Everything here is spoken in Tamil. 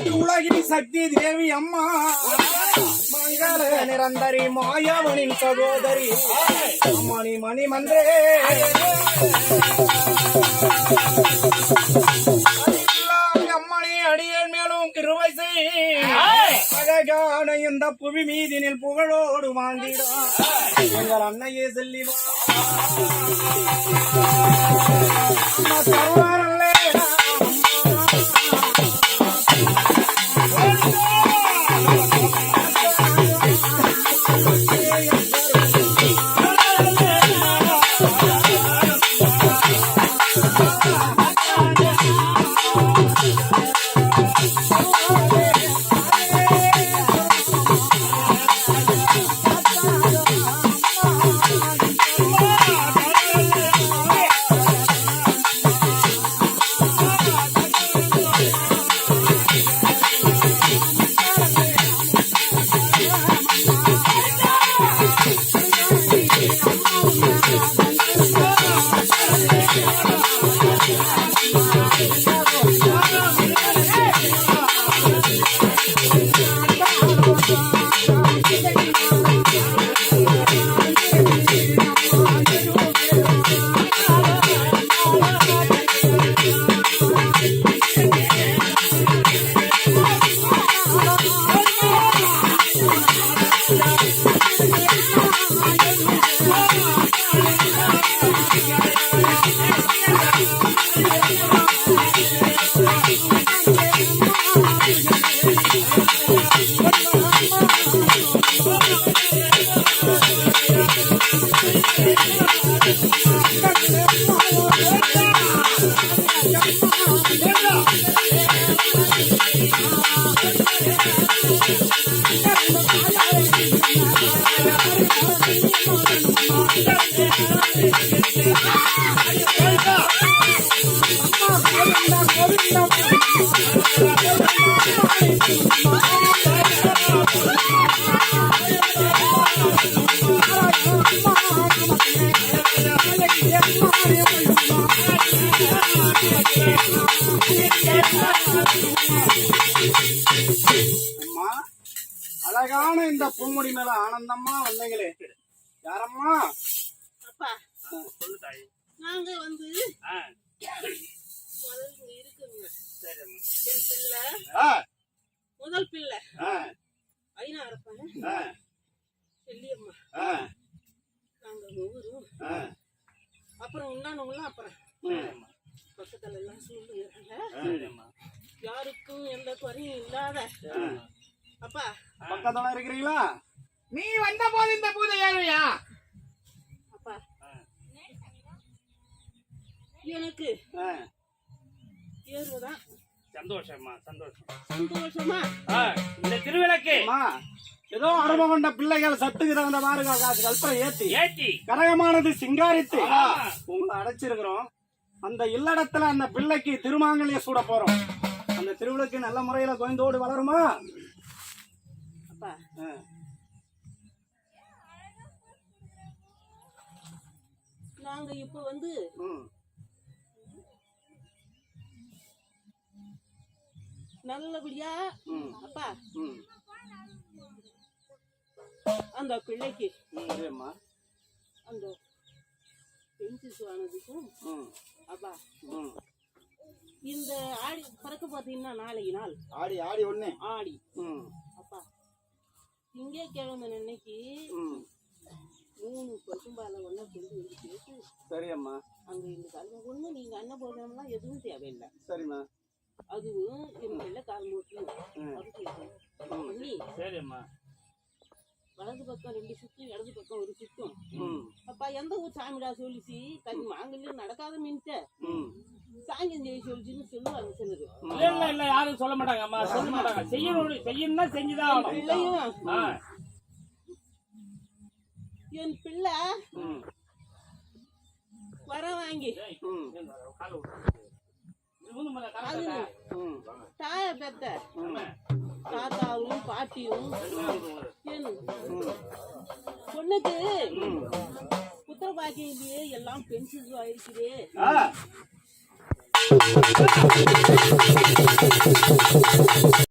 உலகின் சக்தி தேவி அம்மா மங்கள நிரந்தரி மாயவனின் சகோதரி அம்மணி மணிமன்றே அம்மணி அடியேன் மேலும் கிருபை செய் அழகான இந்த புவி மீதினில் புகழோடு வாழ்ந்திடா எங்கள் அன்னையே செல்லிவா தருவாரல்லே அழகான இந்த பூமுடி மேல ஆனந்தமா வந்தீங்களே யாரம்மா? அப்பா நாங்க வந்து என் பிள்ளை முதல் பிள்ளை ஐநா அரப்பான செல்லியம்மா நாங்க ஒவ்வொரும் அப்புறம் உண்டானவங்களாம் அப்புறம் பக்கத்துல எல்லாம் சொல்லுங்க யாருக்கும் எந்த குறையும் இல்லாத அப்பா பக்கத்துல இருக்கிறீங்களா? நீ வந்த போது இந்த பூஜை ஏழையா? அப்பா எனக்கு ஏறுவதான் சந்தோஷமா சந்தோஷம் சந்தோஷமா இந்த திருவிளக்கு ஏதோ அனுபவம் கொண்ட பிள்ளைகள் சத்துக்கிறாங்க பாருங்க கல்பனை ஏத்தி கரகமானது சிங்காரித்து உங்களை அடைச்சிருக்கிறோம். அந்த இல்லடத்துல அந்த பிள்ளைக்கு திருமாங்கல்ய சூட போறோம். அந்த திருவிளக்கு நல்ல முறையில கோயந்தோடு வளருமா? அப்பா நாங்க இப்ப வந்து நல்லபடியா அப்பா அந்த பிள்ளைக்கு அந்த பென்சிஸ்வானதுக்கும் அப்பா இந்த ஆடி பறக்க பாத்தீங்கன்னா நாளைக்கு நாள் ஆடி ஒண்ணு ஆடி அப்பா திங்கட்கிழமை அன்னைக்கு 3 பசும்பால ஒண்ணா கொண்டு வந்து சேர்த்து சரியம்மா அங்க இந்த காலம் ஒண்ணு நீங்க அண்ணன் போகணும்லாம் எதுவும் தேவையில்லை. சரிம்மா அதுவும் என் பிள்ளை கால் மூட்டி சரிம்மா வலது பக்கம் 2 சுத்தும் இடது பக்கம் 1 சுத்தும். அப்பா எந்த ஊர் சாமிடா சொல்லிச்சு தனி மாங்கல்யம் நடக்காத மின்ட்ட சாங்கியம் செய்ய சொல்லிச்சுன்னு சொல்லுவாங்க சிலரு. இல்ல யாரும் சொல்ல மாட்டாங்க அம்மா, சொல்ல மாட்டாங்க. செய்யணும்னா செஞ்சுதான் பிள்ளையும் என் பிள்ளை வர வாங்கி தாய பெத்த தாத்தாவும் பாட்டியும் பொண்ணுக்கு புத்திர பாக்கியிலேயே எல்லாம் பென்சில் ஆயிருக்கிறே.